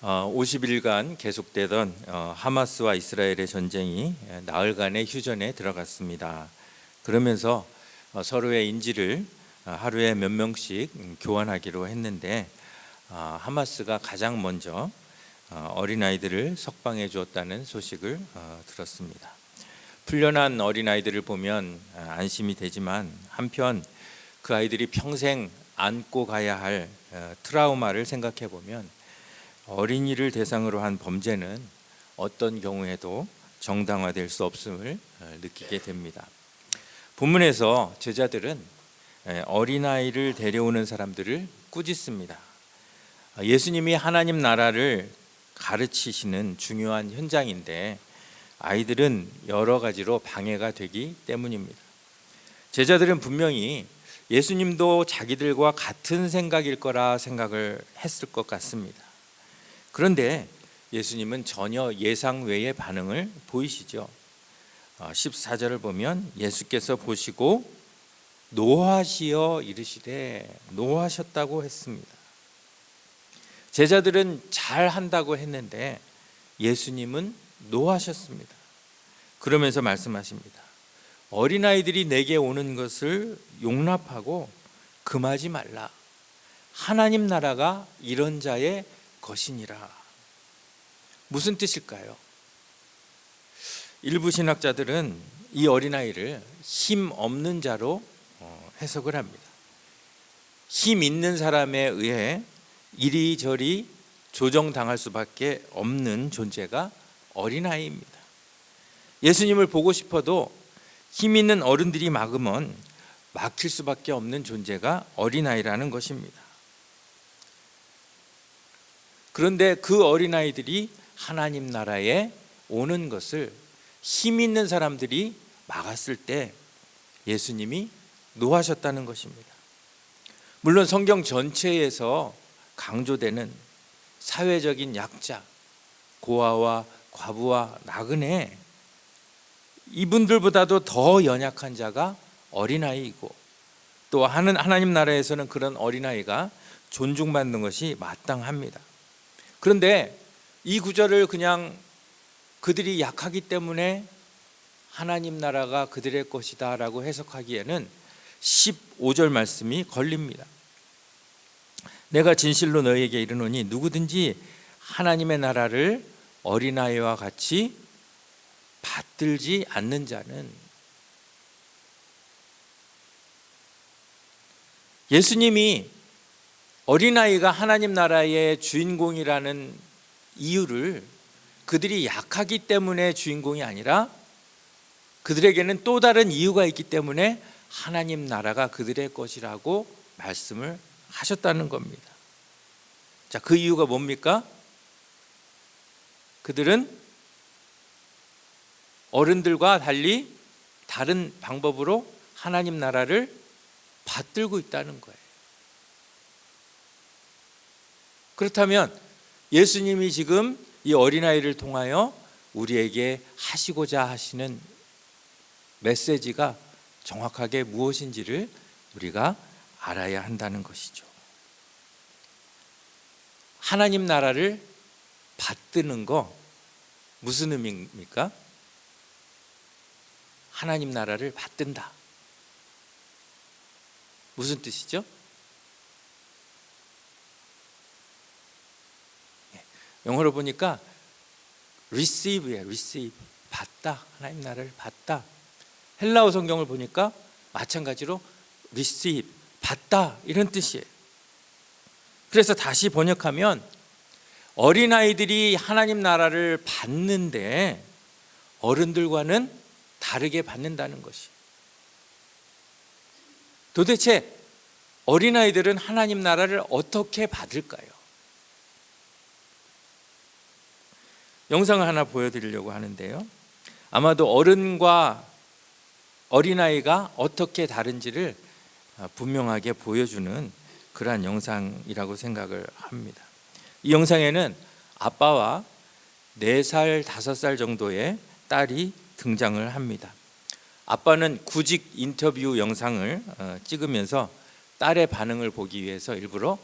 50일간 계속되던 하마스와 이스라엘의 전쟁이 나흘간의 휴전에 들어갔습니다. 그러면서 서로의 인지를 하루에 몇 명씩 교환하기로 했는데 하마스가 가장 먼저 어린아이들을 석방해 주었다는 소식을 들었습니다. 풀려난 어린아이들을 보면 안심이 되지만 한편 그 아이들이 평생 안고 가야 할 트라우마를 생각해 보면 어린이를 대상으로 한 범죄는 어떤 경우에도 정당화될 수 없음을 느끼게 됩니다. 본문에서 제자들은 어린아이를 데려오는 사람들을 꾸짖습니다. 예수님이 하나님 나라를 가르치시는 중요한 현장인데 아이들은 여러 가지로 방해가 되기 때문입니다. 제자들은 분명히 예수님도 자기들과 같은 생각일 거라 생각을 했을 것 같습니다. 그런데 예수님은 전혀 예상 외의 반응을 보이시죠. 14절을 보면 예수께서 보시고 노하시어 이르시되 노하셨다고 했습니다. 제자들은 잘한다고 했는데 예수님은 노하셨습니다. 그러면서 말씀하십니다. 어린아이들이 내게 오는 것을 용납하고 금하지 말라. 하나님 나라가 이런 자의 것이니라. 무슨 뜻일까요? 일부 신학자들은 이 어린아이를 힘 없는 자로 해석을 합니다. 힘 있는 사람에 의해 이리저리 조정당할 수밖에 없는 존재가 어린아이입니다. 예수님을 보고 싶어도 힘 있는 어른들이 막으면 막힐 수밖에 없는 존재가 어린아이라는 것입니다. 그런데 그 어린아이들이 하나님 나라에 오는 것을 힘 있는 사람들이 막았을 때 예수님이 노하셨다는 것입니다. 물론 성경 전체에서 강조되는 사회적인 약자, 고아와 과부와 나그네, 이분들보다도 더 연약한 자가 어린아이이고 또 하나님 나라에서는 그런 어린아이가 존중받는 것이 마땅합니다. 그런데 이 구절을 그냥 그들이 약하기 때문에 하나님 나라가 그들의 것이다 라고 해석하기에는 15절 말씀이 걸립니다. 내가 진실로 너희에게 이르노니 누구든지 하나님의 나라를 어린아이와 같이 받들지 않는 자는, 예수님이 어린아이가 하나님 나라의 주인공이라는 이유를 그들이 약하기 때문에 주인공이 아니라 그들에게는 또 다른 이유가 있기 때문에 하나님 나라가 그들의 것이라고 말씀을 하셨다는 겁니다. 자, 그 이유가 뭡니까? 그들은 어른들과 달리 다른 방법으로 하나님 나라를 받들고 있다는 거예요. 그렇다면 예수님이 지금 이 어린아이를 통하여 우리에게 하시고자 하시는 메시지가 정확하게 무엇인지를 우리가 알아야 한다는 것이죠. 하나님 나라를 받드는 거 무슨 의미입니까? 하나님 나라를 받든다. 무슨 뜻이죠? 영어로 보니까 receive예요. receive. 받다. 하나님 나라를 받다. 헬라어 성경을 보니까 마찬가지로 receive. 받다. 이런 뜻이에요. 그래서 다시 번역하면 어린아이들이 하나님 나라를 받는데 어른들과는 다르게 받는다는 것이. 도대체 어린아이들은 하나님 나라를 어떻게 받을까요? 영상을 하나 보여드리려고 하는데요. 아마도 어른과 어린아이가 어떻게 다른지를 분명하게 보여주는 그러한 영상이라고 생각을 합니다. 이 영상에는 아빠와 4살, 5살 정도의 딸이 등장을 합니다. 아빠는 구직 인터뷰 영상을 찍으면서 딸의 반응을 보기 위해서 일부러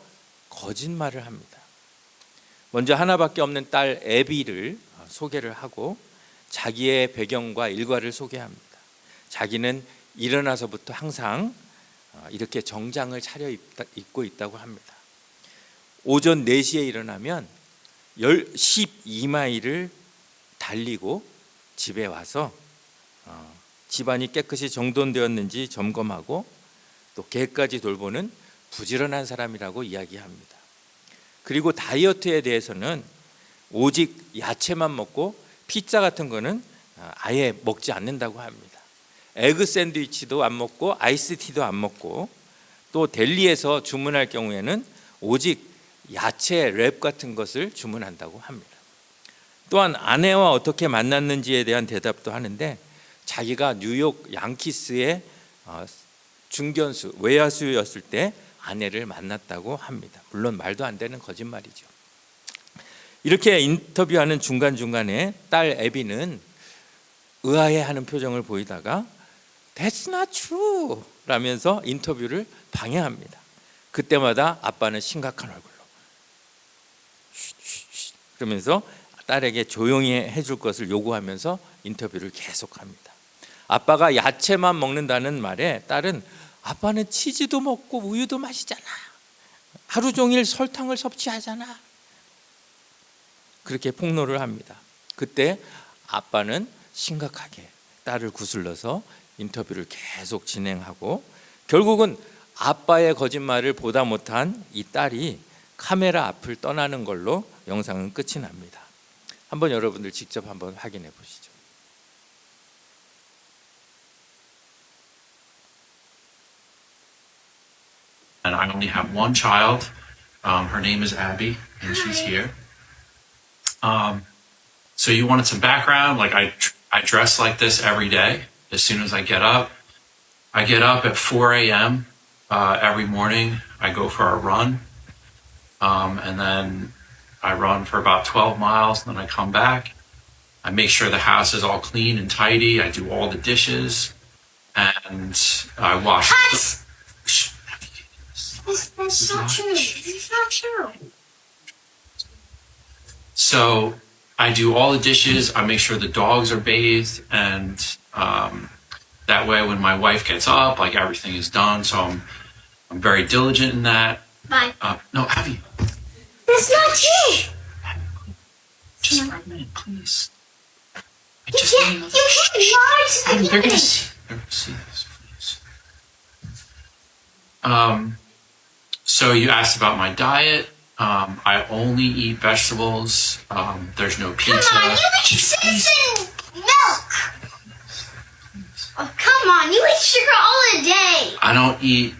거짓말을 합니다. 먼저 하나밖에 없는 딸 애비를 소개를 하고 자기의 배경과 일과를 소개합니다. 자기는 일어나서부터 항상 이렇게 정장을 차려입고 있다고 합니다. 오전 4시에 일어나면 12마일을 달리고 집에 와서 집안이 깨끗이 정돈되었는지 점검하고 또 개까지 돌보는 부지런한 사람이라고 이야기합니다. 그리고 다이어트에 대해서는 오직 야채만 먹고 피자 같은 거는 아예 먹지 않는다고 합니다. 에그 샌드위치도 안 먹고 아이스티도 안 먹고 또 델리에서 주문할 경우에는 오직 야채 랩 같은 것을 주문한다고 합니다. 또한 아내와 어떻게 만났는지에 대한 대답도 하는데 자기가 뉴욕 양키스의 중견수 외야수였을 때 아내를 만났다고 합니다. 물론 말도 안 되는 거짓말이죠. 이렇게 인터뷰하는 중간중간에 딸 애비는 의아해하는 표정을 보이다가 That's not true 라면서 인터뷰를 방해합니다. 그때마다 아빠는 심각한 얼굴로 그러면서 딸에게 조용히 해줄 것을 요구하면서 인터뷰를 계속합니다. 아빠가 야채만 먹는다는 말에 딸은 아빠는 치즈도 먹고 우유도 마시잖아. 하루 종일 설탕을 섭취하잖아. 그렇게 폭로를 합니다. 그때 아빠는 심각하게 딸을 구슬러서 인터뷰를 계속 진행하고 결국은 아빠의 거짓말을 보다 못한 이 딸이 카메라 앞을 떠나는 걸로 영상은 끝이 납니다. 한번 여러분들 직접 한번 확인해 보시죠. And I only have one child. Her name is Abby, and she's here. So you wanted some background? Like I dress like this every day. As soon as I get up at 4 a.m. Every morning. I go for a run, and then I run for about 12 miles. And then I come back. I make sure the house is all clean and tidy. I do all the dishes, and I wash. That's not true. It's not true. So I do all the dishes. I make sure the dogs are bathed, and that way, when my wife gets up, like everything is done. So I'm very diligent in that. Bye. No, Abby, That's not true. just for a minute, please. I You just can't. need You can't lie to Abby, the they're gonna kid. see. They're gonna see this, please. So you asked about my diet. I only eat vegetables. There's no Come pizza. on, you eat chips and milk. Oh, come on, you eat sugar all day. I don't eat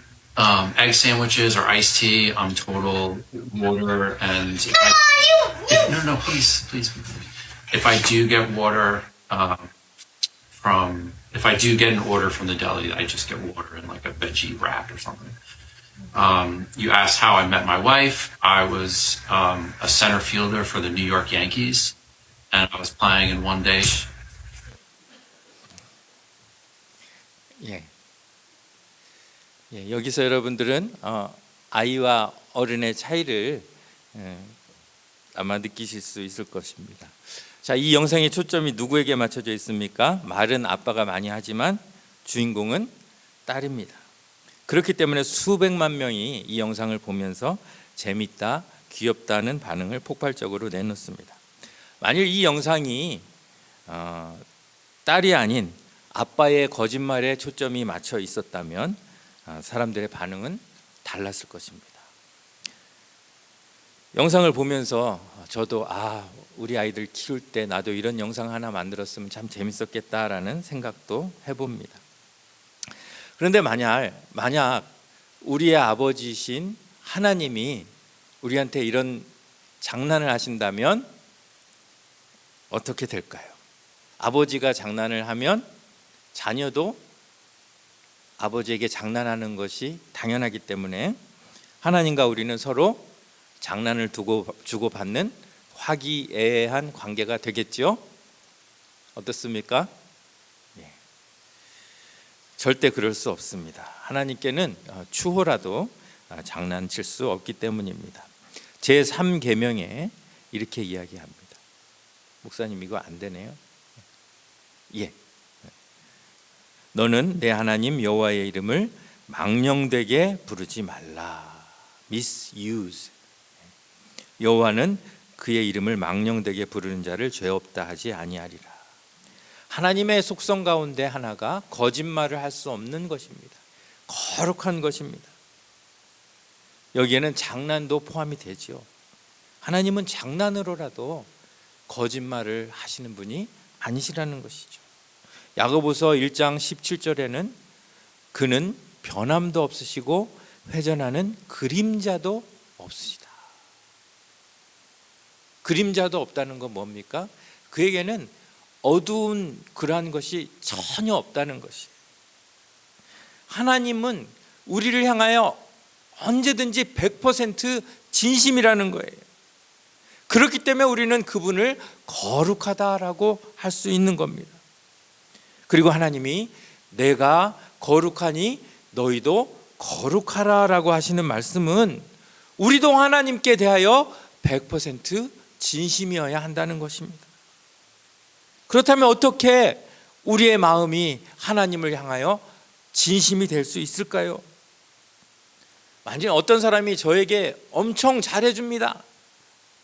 egg sandwiches or iced tea. I'm total water and Come on, no, please. If I do get water if I do get an order from the deli, I just get water in like a veggie wrap or something. You asked how I met my wife. I was a center fielder for the New York Yankees, and I was playing in one day. 여기서 여러분들은 아이와 어른의 차이를 아마 느끼실 수 있을 것입니다. 자, 이 영상의 초점이 누구에게 맞춰져 있습니까? 말은 아빠가 많이 하지만 주인공은 딸입니다. 그렇기 때문에 수백만 명이 이 영상을 보면서 재밌다, 귀엽다는 반응을 폭발적으로 내놓습니다. 만일 이 영상이 딸이 아닌 아빠의 거짓말에 초점이 맞춰 있었다면 사람들의 반응은 달랐을 것입니다. 영상을 보면서 저도 우리 아이들 키울 때 나도 이런 영상 하나 만들었으면 참 재밌었겠다라는 생각도 해봅니다. 그런데 만약 우리의 아버지신 하나님이 우리한테 이런 장난을 하신다면 어떻게 될까요? 아버지가 장난을 하면 자녀도 아버지에게 장난하는 것이 당연하기 때문에 하나님과 우리는 서로 장난을 주고받는 화기애애한 관계가 되겠죠? 어떻습니까? 절대 그럴 수 없습니다. 하나님께는 추호라도 장난칠 수 없기 때문입니다. 제3계명에 이렇게 이야기합니다. 목사님 이거 안 되네요. 예. 너는 내 하나님 여호와의 이름을 망령되게 부르지 말라. misuse. 여호와는 그의 이름을 망령되게 부르는 자를 죄 없다 하지 아니하리라. 하나님의 속성 가운데 하나가 거짓말을 할 수 없는 것입니다. 거룩한 것입니다. 여기에는 장난도 포함이 되지요. 하나님은 장난으로라도 거짓말을 하시는 분이 아니시라는 것이죠. 야고보서 1장 17절에는 그는 변함도 없으시고 회전하는 그림자도 없으시다. 그림자도 없다는 건 뭡니까? 그에게는 어두운 그러한 것이 전혀 없다는 것이에요. 하나님은 우리를 향하여 언제든지 100% 진심이라는 거예요. 그렇기 때문에 우리는 그분을 거룩하다라고 할 수 있는 겁니다. 그리고 하나님이 내가 거룩하니 너희도 거룩하라라고 하시는 말씀은 우리도 하나님께 대하여 100% 진심이어야 한다는 것입니다. 그렇다면 어떻게 우리의 마음이 하나님을 향하여 진심이 될 수 있을까요? 만약 어떤 사람이 저에게 엄청 잘해줍니다.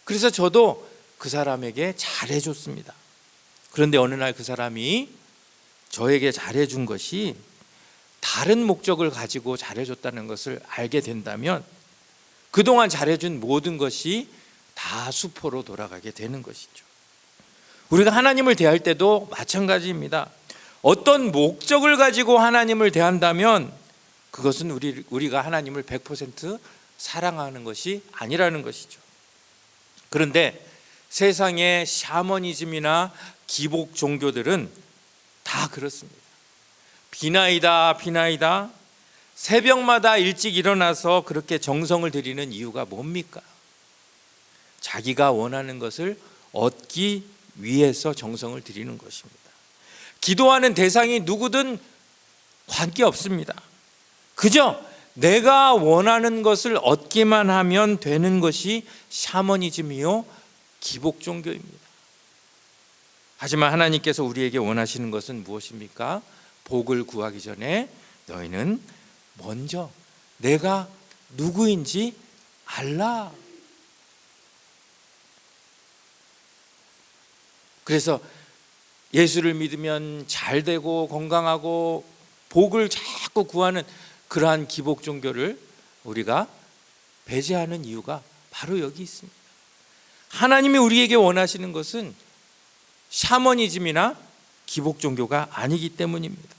그래서 저도 그 사람에게 잘해줬습니다. 그런데 어느 날 그 사람이 저에게 잘해준 것이 다른 목적을 가지고 잘해줬다는 것을 알게 된다면 그동안 잘해준 모든 것이 다 수포로 돌아가게 되는 것이죠. 우리가 하나님을 대할 때도 마찬가지입니다. 어떤 목적을 가지고 하나님을 대한다면 그것은 우리가 하나님을 100% 사랑하는 것이 아니라는 것이죠. 그런데 세상의 샤머니즘이나 기복 종교들은 다 그렇습니다. 비나이다 비나이다. 새벽마다 일찍 일어나서 그렇게 정성을 들이는 이유가 뭡니까? 자기가 원하는 것을 얻기 위해서 정성을 들이는 것입니다. 기도하는 대상이 누구든 관계없습니다. 그저 내가 원하는 것을 얻기만 하면 되는 것이 샤머니즘이요 기복 종교입니다. 하지만 하나님께서 우리에게 원하시는 것은 무엇입니까? 복을 구하기 전에 너희는 먼저 내가 누구인지 알라. 그래서 예수를 믿으면 잘 되고 건강하고 복을 자꾸 구하는 그러한 기복 종교를 우리가 배제하는 이유가 바로 여기 있습니다. 하나님이 우리에게 원하시는 것은 샤머니즘이나 기복 종교가 아니기 때문입니다.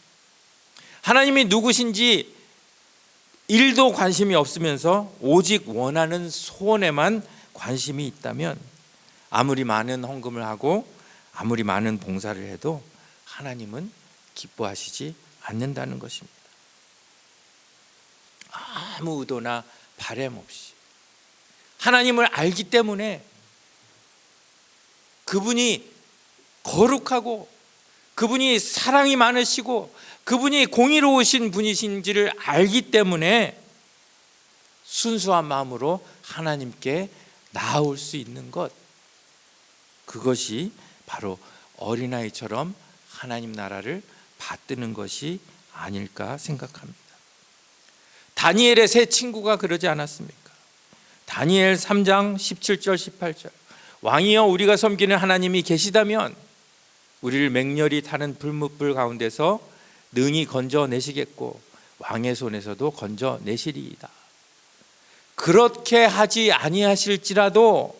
하나님이 누구신지 1도 관심이 없으면서 오직 원하는 소원에만 관심이 있다면 아무리 많은 헌금을 하고 아무리 많은 봉사를 해도 하나님은 기뻐하시지 않는다는 것입니다. 아무 의도나 바람 없이 하나님을 알기 때문에 그분이 거룩하고 그분이 사랑이 많으시고 그분이 공의로우신 분이신지를 알기 때문에 순수한 마음으로 하나님께 나아올 수 있는 것, 그것이 바로 어린아이처럼 하나님 나라를 받드는 것이 아닐까 생각합니다. 다니엘의 세 친구가 그러지 않았습니까? 다니엘 3장 17절 18절 왕이여 우리가 섬기는 하나님이 계시다면 우리를 맹렬히 타는 불뭇불 가운데서 능히 건져내시겠고 왕의 손에서도 건져내시리이다. 그렇게 하지 아니하실지라도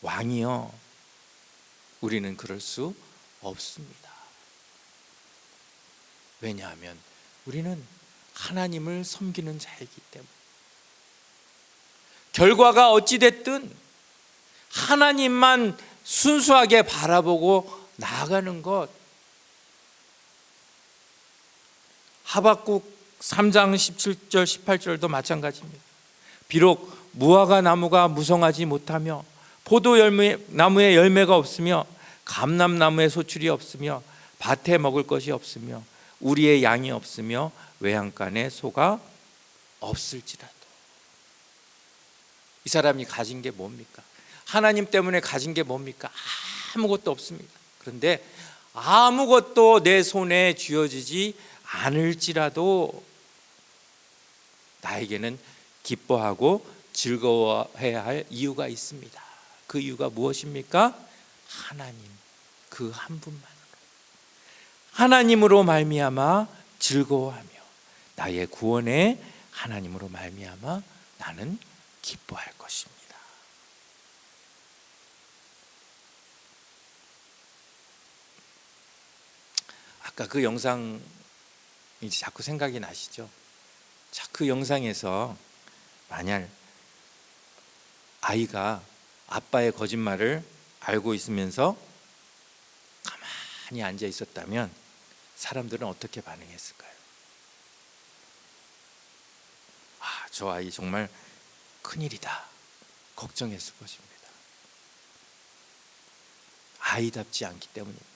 왕이여 우리는 그럴 수 없습니다. 왜냐하면 우리는 하나님을 섬기는 자이기 때문에 결과가 어찌됐든 하나님만 순수하게 바라보고 나아가는 것. 하박국 3장 17절 18절도 마찬가지입니다. 비록 무화과 나무가 무성하지 못하며 포도나무에 열매가 없으며 감람나무에 소출이 없으며 밭에 먹을 것이 없으며 우리의 양이 없으며 외양간에 소가 없을지라도 이 사람이 가진 게 뭡니까? 하나님 때문에 가진 게 뭡니까? 아무것도 없습니다. 그런데 아무것도 내 손에 쥐어지지 않을지라도 나에게는 기뻐하고 즐거워해야 할 이유가 있습니다. 그 이유가 무엇입니까? 하나님, 그 한 분만으로, 하나님으로 말미암아 즐거워하며 나의 구원의 하나님으로 말미암아 나는 기뻐할 것입니다. 아까 그 영상 이제 자꾸 생각이 나시죠? 자, 그 영상에서 만약 아이가 아빠의 거짓말을 알고 있으면서 가만히 앉아 있었다면 사람들은 어떻게 반응했을까요? 아, 저 아이 정말 큰일이다 걱정했을 것입니다. 아이답지 않기 때문입니다.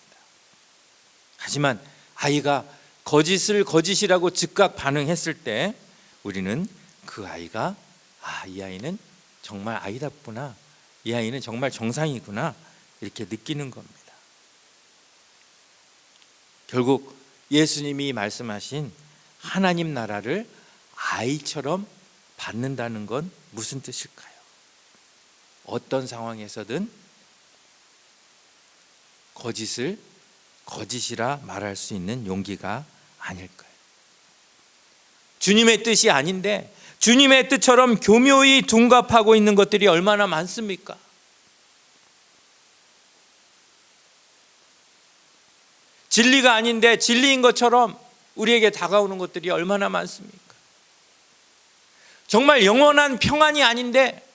하지만 아이가 거짓을 거짓이라고 즉각 반응했을 때 우리는 그 아이가 이 아이는 정말 아이답구나, 이 아이는 정말 정상이구나 이렇게 느끼는 겁니다. 결국 예수님이 말씀하신 하나님 나라를 아이처럼 받는다는 건 무슨 뜻일까요? 어떤 상황에서든 거짓을 거짓이라 말할 수 있는 용기가 아닐까요? 주님의 뜻이 아닌데 주님의 뜻처럼 교묘히 둔갑하고 있는 것들이 얼마나 많습니까? 진리가 아닌데 진리인 것처럼 우리에게 다가오는 것들이 얼마나 많습니까? 정말 영원한 평안이 아닌데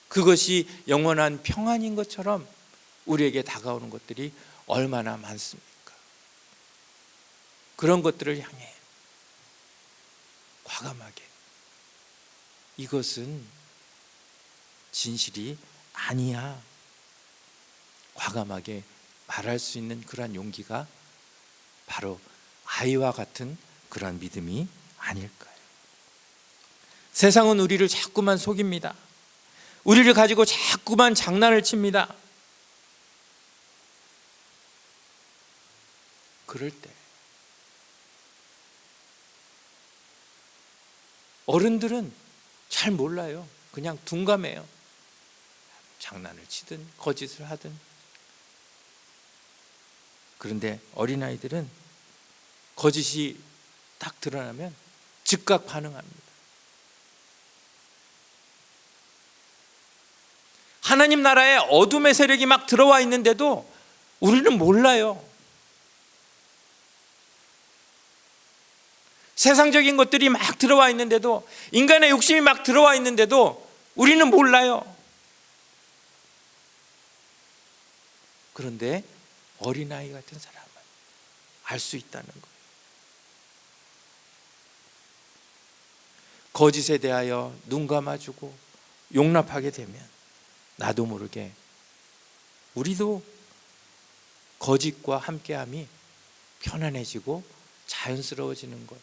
그것이 영원한 평안인 것처럼 우리에게 다가오는 것들이 얼마나 많습니까? 그런 것들을 향해 과감하게 이것은 진실이 아니야 과감하게 말할 수 있는 그러한 용기가 바로 아이와 같은 그러한 믿음이 아닐까요? 세상은 우리를 자꾸만 속입니다. 우리를 가지고 자꾸만 장난을 칩니다. 그럴 때 어른들은 잘 몰라요. 그냥 둔감해요. 장난을 치든 거짓을 하든. 그런데 어린아이들은 거짓이 딱 드러나면 즉각 반응합니다. 하나님 나라에 어둠의 세력이 막 들어와 있는데도 우리는 몰라요. 세상적인 것들이 막 들어와 있는데도, 인간의 욕심이 막 들어와 있는데도 우리는 몰라요. 그런데 어린아이 같은 사람은 알 수 있다는 거예요. 거짓에 대하여 눈 감아주고 용납하게 되면 나도 모르게 우리도 거짓과 함께함이 편안해지고 자연스러워지는 것,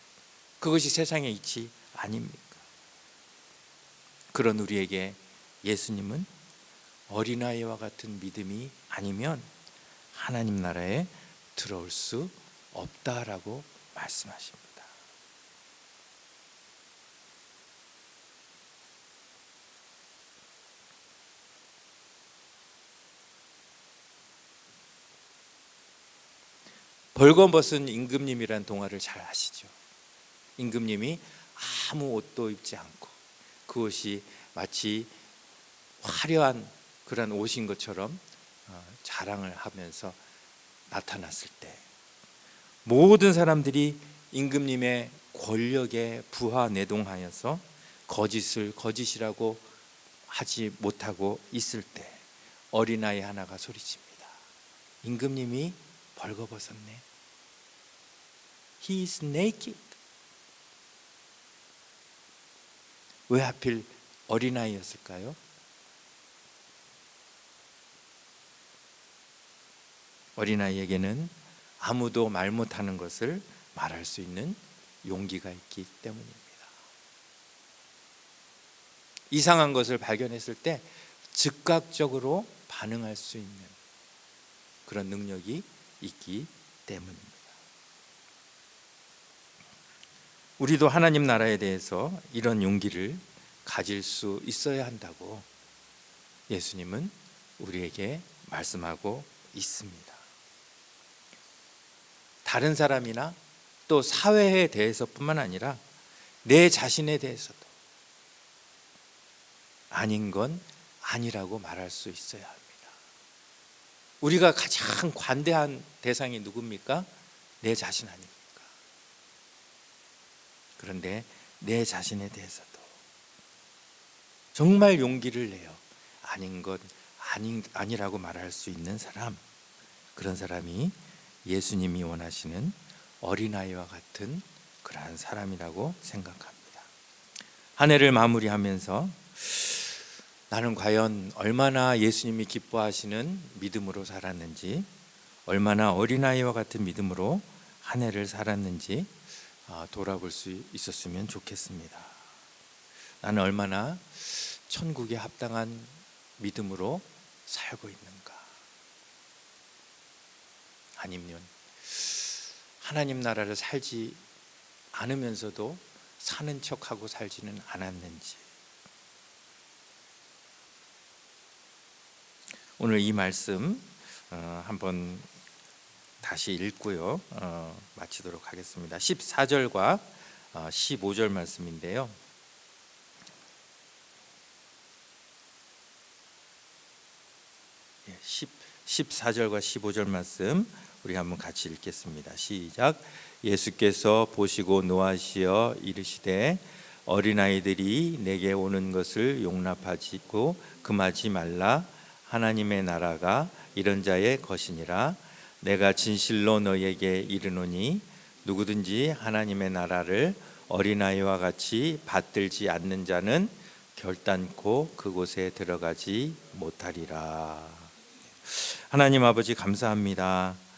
그것이 세상의 이치 아닙니까? 그런 우리에게 예수님은 어린아이와 같은 믿음이 아니면 하나님 나라에 들어올 수 없다라고 말씀하십니다. 벌거벗은 임금님이란 동화를 잘 아시죠? 임금님이 아무 옷도 입지 않고 그 옷이 마치 화려한 그런 옷인 것처럼 자랑을 하면서 나타났을 때 모든 사람들이 임금님의 권력에 부하내동하여서 거짓을 거짓이라고 하지 못하고 있을 때 어린아이 하나가 소리칩니다. 임금님이 벌거벗었네. He is naked. 왜 하필 어린아이였을까요? 어린아이에게는 아무도 말 못하는 것을 말할 수 있는 용기가 있기 때문입니다. 이상한 것을 발견했을 때 즉각적으로 반응할 수 있는 그런 능력이 있기 때문입니다. 우리도 하나님 나라에 대해서 이런 용기를 가질 수 있어야 한다고 예수님은 우리에게 말씀하고 있습니다. 다른 사람이나 또 사회에 대해서뿐만 아니라 내 자신에 대해서도 아닌 건 아니라고 말할 수 있어야 합니다. 우리가 가장 관대한 대상이 누굽니까? 내 자신 아닙니까? 그런데 내 자신에 대해서도 정말 용기를 내어 아닌 것 아니라고 말할 수 있는 사람, 그런 사람이 예수님이 원하시는 어린아이와 같은 그러한 사람이라고 생각합니다. 한 해를 마무리하면서 나는 과연 얼마나 예수님이 기뻐하시는 믿음으로 살았는지, 얼마나 어린아이와 같은 믿음으로 한 해를 살았는지 돌아볼 수 있었으면 좋겠습니다. 나는 얼마나 천국에 합당한 믿음으로 살고 있는가? 아니면 하나님 나라를 살지 않으면서도 사는 척하고 살지는 않았는지. 오늘 이 말씀 한번 다시 읽고요, 마치도록 하겠습니다. 14절과 15절 말씀인데요. 14절과 15절 말씀 우리 한번 같이 읽겠습니다. 시작. 예수께서 보시고 노하시어 이르시되 어린아이들이 내게 오는 것을 용납하지고 금하지 말라. 하나님의 나라가 이런 자의 것이니라. 내가 진실로 너희에게 이르노니 누구든지 하나님의 나라를 어린아이와 같이 받들지 않는 자는 결단코 그곳에 들어가지 못하리라. 하나님 아버지 감사합니다.